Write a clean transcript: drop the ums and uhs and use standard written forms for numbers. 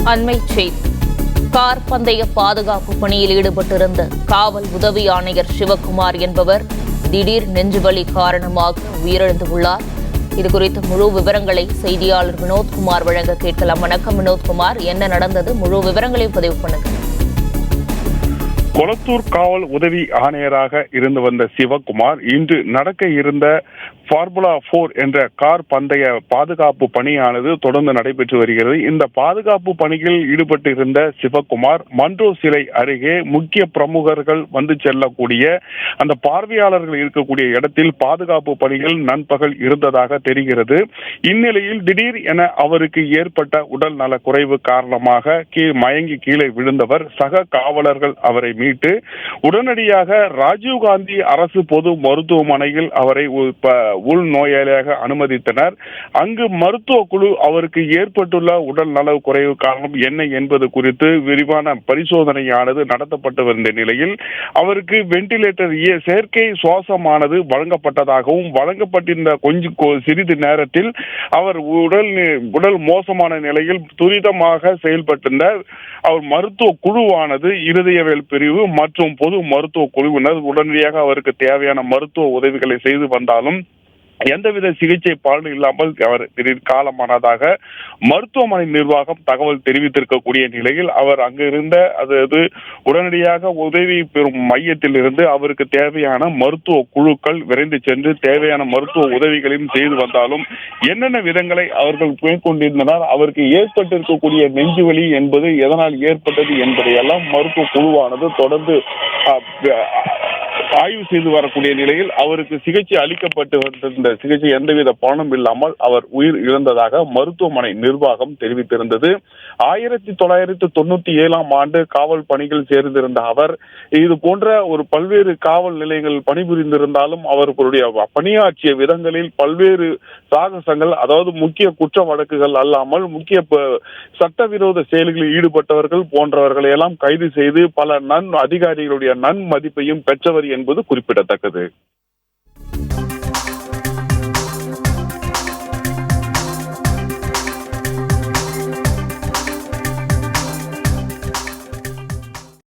அண்மைச் செய்தி. கார் பந்தய பாதுகாப்பு பணியில் ஈடுபட்டிருந்த காவல் உதவி ஆணையர் சிவக்குமார் என்பவர் திடீர் நெஞ்சுவலி காரணமாக உயிரிழந்துள்ளார். இதுகுறித்த முழு விவரங்களை செய்தியாளர் வினோத்குமார் வழங்க கேட்கலாம். வணக்கம் வினோத்குமார், என்ன நடந்தது? முழு விவரங்களையும் பதிவு பண்ணுங்க. கொளத்தூர் காவல் உதவி ஆணையராக இருந்து வந்த சிவக்குமார் இன்று நடக்க இருந்த ஃபார்முலா 4 என்ற கார் பந்தய பாதுகாப்பு பணியானது தொடர்ந்து நடைபெற்று வருகிறது. இந்த பாதுகாப்பு பணியில் ஈடுபட்டு இருந்த சிவக்குமார் மன்றோ சிலை அருகே முக்கிய பிரமுகர்கள் வந்து செல்லக்கூடிய அந்த பார்வையாளர்கள் இருக்கக்கூடிய இடத்தில் பாதுகாப்பு பணிகள் நண்பகல் இருந்ததாக தெரிகிறது. இந்நிலையில் திடீர் என அவருக்கு ஏற்பட்ட உடல் நல குறைவு காரணமாக மயங்கி கீழே விழுந்தவர் சக காவலர்கள் அவரை மீட்டு உடனடியாக ராஜீவ்காந்தி அரசு பொது மருத்துவமனையில் அவரை உள் நோயாளியாக அனுமதித்தனர். அங்கு மருத்துவ குழு அவருக்கு ஏற்பட்டுள்ள உடல் நல குறைவு காரணம் என்ன என்பது குறித்து விரிவான பரிசோதனையானது நடத்தப்பட்டு வந்த நிலையில் அவருக்கு வெண்டிலேட்டர் செயற்கை சுவாசமானது வழங்கப்பட்டதாகவும் வழங்கப்பட்டிருந்த சிறிது நேரத்தில் அவர் உடல் மோசமான நிலையில் துரிதமாக செயல்பட்டிருந்த அவர் மருத்துவ குழுவானது இருதயவியல் பிரிவு மற்றும் பொது மருத்துவ குழுவினர் உடனடியாக அவருக்கு தேவையான மருத்துவ உதவிகளை செய்து வந்தாலும் எந்தவித சிகிச்சை பலன் இல்லாமல் அவர் திடீர் காலமானதாக மருத்துவமனை நிர்வாகம் தகவல் தெரிவித்திருக்கக்கூடிய நிலையில் அவர் அங்கிருந்த அதாவது உடனடியாக உதவி பெறும் மையத்தில் இருந்து அவருக்கு தேவையான மருத்துவ குழுக்கள் விரைந்து சென்று தேவையான மருத்துவ உதவிகளையும் செய்து வந்தாலும் என்னென்ன விதங்களை அவர்கள் மேற்கொண்டிருந்தனர், அவருக்கு ஏற்பட்டிருக்கக்கூடிய நெஞ்சுவலி என்பது எதனால் ஏற்பட்டது என்பதையெல்லாம் மருத்துவ குழுவானது தொடர்ந்து ஆய்வு செய்து வரக்கூடிய நிலையில் அவருக்கு சிகிச்சை அளிக்கப்பட்டு வந்திருந்த சிகிச்சை எந்தவித பலனும் இல்லாமல் அவர் உயிர் இழந்ததாக மருத்துவமனை நிர்வாகம் தெரிவித்திருந்தது. 1997 ஆண்டு காவல் பணிகள் சேர்ந்திருந்த அவர் இது போன்ற ஒரு பல்வேறு காவல் நிலையங்கள் பணிபுரிந்திருந்தாலும் அவர்களுடைய பணியாற்றிய விதங்களில் பல்வேறு சாகசங்கள், அதாவது முக்கிய குற்ற வழக்குகள் அல்லாமல் முக்கிய சட்டவிரோத செயல்களில் ஈடுபட்டவர்கள் போன்றவர்களை எல்லாம் கைது செய்து பல அதிகாரிகளுடைய நன்மதிப்பையும் பெற்றவர் என்பது குறிப்பிடத்தக்கது.